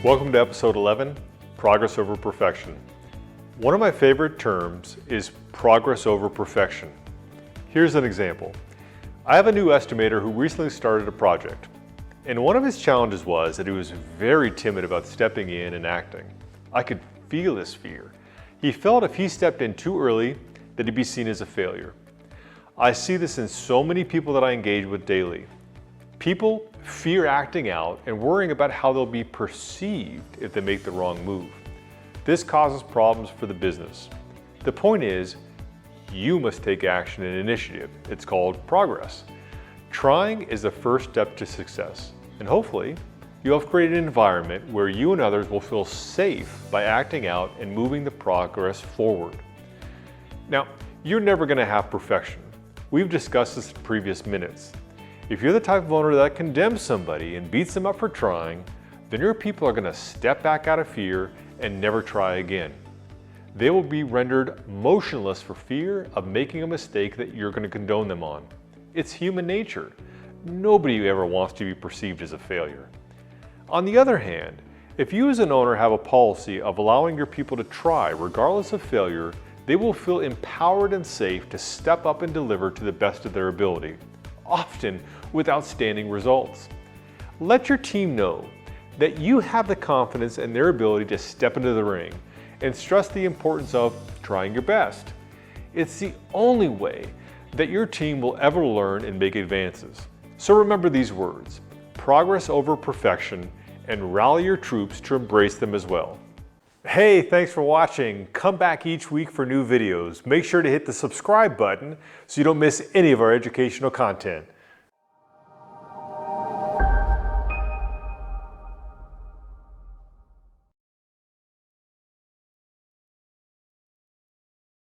Welcome to episode 11, Progress Over Perfection. One of my favorite terms is progress over perfection. Here's an example. I have a new estimator who recently started a project, and one of his challenges was that he was very timid about stepping in and acting. I could feel his fear. He felt if he stepped in too early that he'd be seen as a failure. I see this in so many people that I engage with daily. People fear acting out and worrying about how they'll be perceived if they make the wrong move. This causes problems for the business. The point is, you must take action and initiative. It's called progress. Trying is the first step to success, and hopefully, you'll have created an environment where you and others will feel safe by acting out and moving the progress forward. Now, you're never going to have perfection. We've discussed this in previous minutes. If you're the type of owner that condemns somebody and beats them up for trying, then your people are going to step back out of fear and never try again. They will be rendered motionless for fear of making a mistake that you're going to condone them on. It's human nature. Nobody ever wants to be perceived as a failure. On the other hand, if you as an owner have a policy of allowing your people to try regardless of failure, they will feel empowered and safe to step up and deliver to the best of their ability, often with outstanding results. Let your team know that you have the confidence in their ability to step into the ring, and stress the importance of trying your best. It's the only way that your team will ever learn and make advances. So remember these words: progress over perfection, and rally your troops to embrace them as well. Hey, thanks for watching. Come back each week for new videos. Make sure to hit the subscribe button so you don't miss any of our educational content.